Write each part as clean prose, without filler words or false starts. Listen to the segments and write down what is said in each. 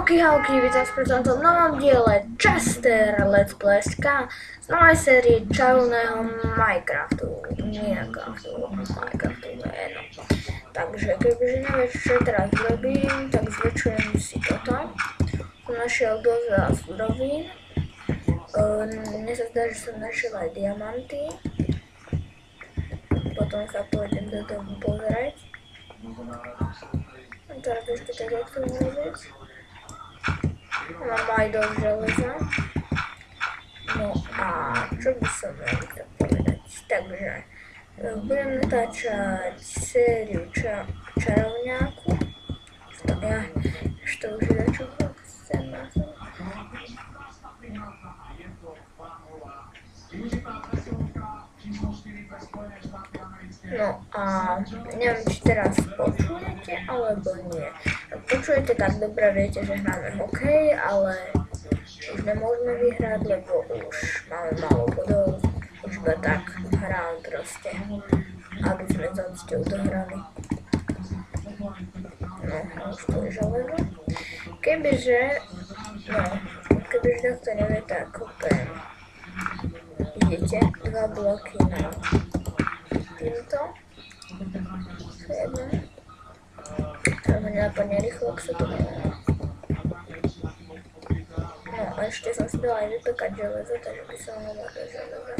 Čauky, vítam v tomto novom diele Chester Let's Play z novej série čarovného Minecraftu. Minecraftu, no. Takže kebyže nevieš, čo teraz robím, tak zväčšujem si toto. Som našiel dosť veľa surovín. Mne sa zdá, že som našiel aj diamanty. Potom sa pôjdem do domu pozrieť. A teraz ešte tak chcem robiť. Mám aj dosť železa. No a čo by som mal povedať? Takže budem natáčať sériu čarovňáku. Što už je čo chcem nazvať. No a neviem, či teraz počujete, alebo nie. Ak počujete, tak dobre viete, že hráme hokej, ale už nemôžeme vyhrať, lebo už máme málo bodov. Už iba tak hrám proste, aby sme s hosťou dohrali. No, už to je železo. Kebyže to nevie, tak kopem. Vidíte, 2 bloky na týmto. Jedno. Ale ma nenapadne rýchlo, ak sa to dá. No a ešte som si dala aj vypekať železo, takže by som mohla dať železo.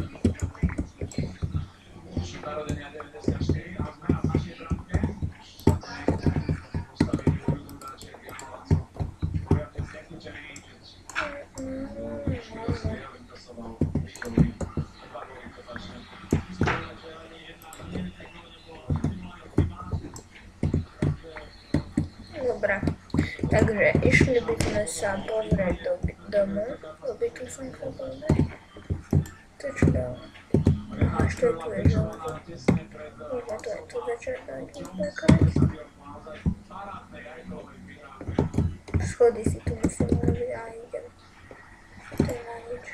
Dobrá, takže išli by sme sa pozrieť do domu. Do bytu som chcel pozrieť. To je čo dalo? Aha, ešte tu je železo. Môžeme to aj tu začať vypekať. Schody si tu musím urobiť a idem. To je na nič.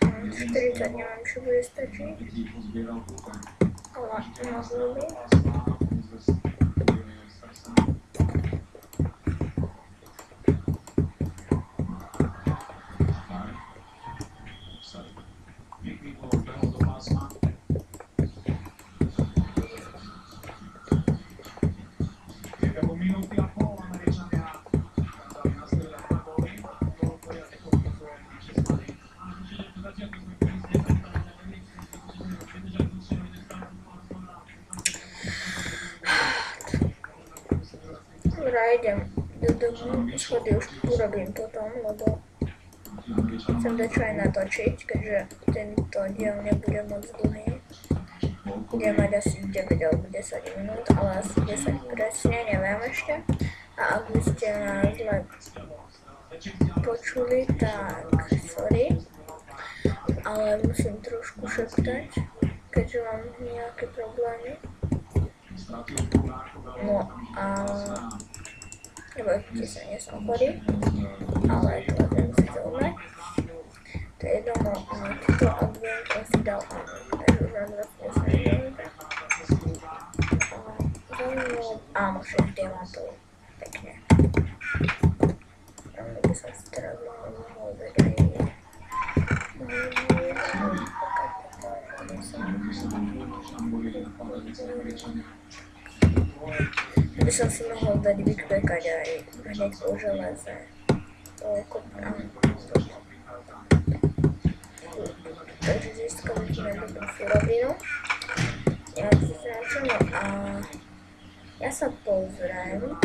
Mám 40, neviem, či bude stačiť. Ale mohlo by. Dobrá, idem do domu, schody už urobím potom, lebo chcem dačo aj natočiť, keďže tento diel nebude moc dlhý. Budem mať asi 9 alebo 10 minút, ale asi 10 presne, neviem ešte. A ak by ste nás zle počuli, tak sorry, ale musím trošku šeptať, keďže mám nejaké problémy. No a nebojte sa, nie som chorý, ale to budem si to umrieť. To je jedno, no a túto advent som si dal už na 28 minút. Áno, 6 diamantov, pekne. Pravda by som si teraz mohol dať aj by som si mohol dať vypekať aj hneď po železe. Takže získali sme dobrú surovinu. A ja sa pozriem.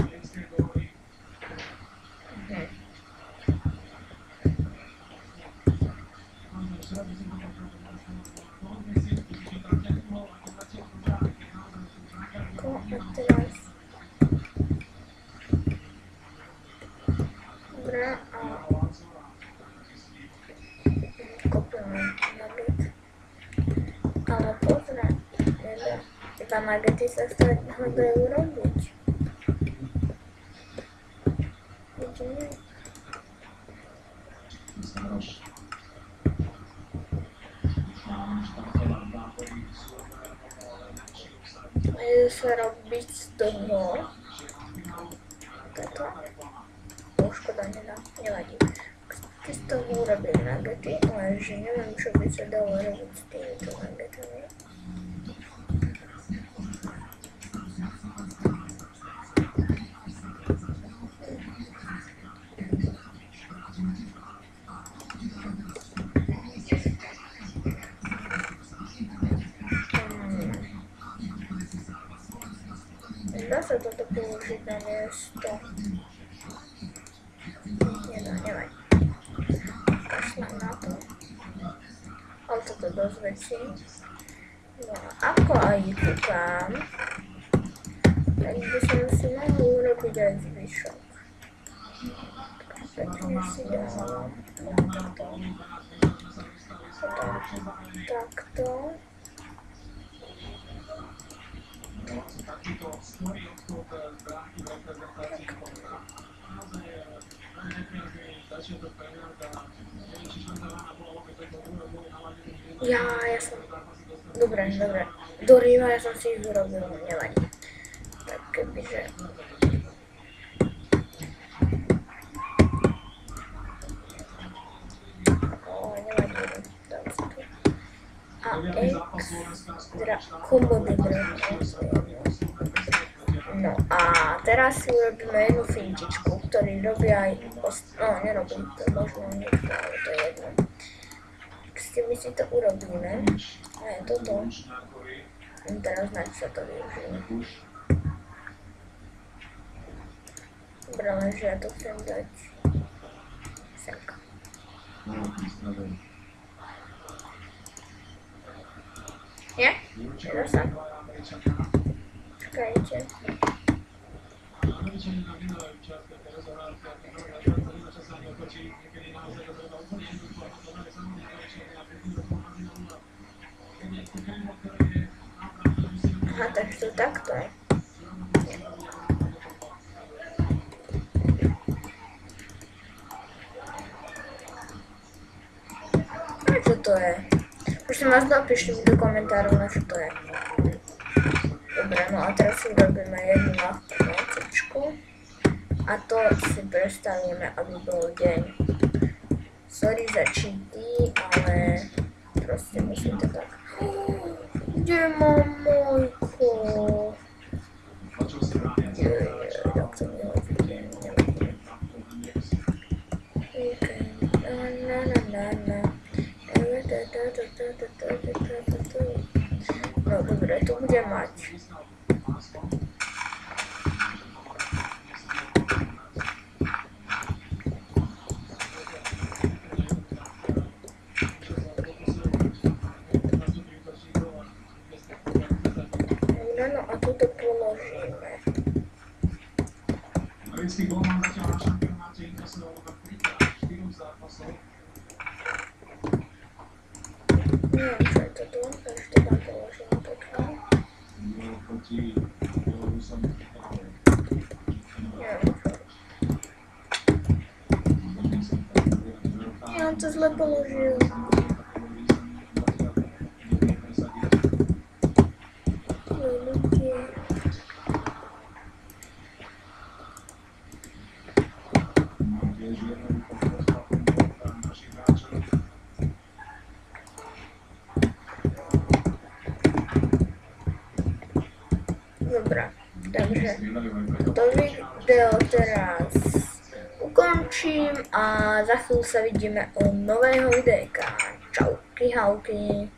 A teraz dobrá a kopujeme nugget, ale pozriem, iba nuggety sa dajú robiť. hodiny. Bude sa robiť z toho toto. Škoda nedá, nevadí. Z toho urobím nuggety, lenže neviem, čo by sa dalo robiť s týmito nuggetami. Dá sa toto použiť na miesto. Nedá, nevadí. Kašlem na to. Ale toto dosť vecí. No a ako aj kúkam, tak by som si mohol urobiť aj zvyšok. Pekne si dávam. Takto. Ja som... Dobre. Dorýva, ja som si ich urobil, nevadí. Tak kebyže... Nevadí, dám si tu. A X, teda komody no a teraz si urobíme jednu fintičku, ktorý robí aj... No, nerobí to možno niekto, ale to je jedno. S tým si to urobíme. A je toto. Teraz na čo sa to využije. Dobre, lenže ja to chcem dať semka. Nie? Nedá sa? Čakajte. Aha, takže to takto je. A čo to je? Prosím vás, napíšte mi do komentárov, na čo to je. Dobre, no a teraz si urobíme jednu ľahkú notičku. A to si predstavíme, aby bol deň. Sorry za cheaty, ale proste musím to tak. Kde mám Mojko? Jak to nehodí, nevadí. No dobre, to bude mať. No a tuto položíme. Neviem, čo je to tu, takže to tam položím pokiaľ. Neviem čo. Ja on to zle položil. Dobre, takže to video teraz ukončím a za chvíľu sa vidíme u nového videjka. Čauky, hauky.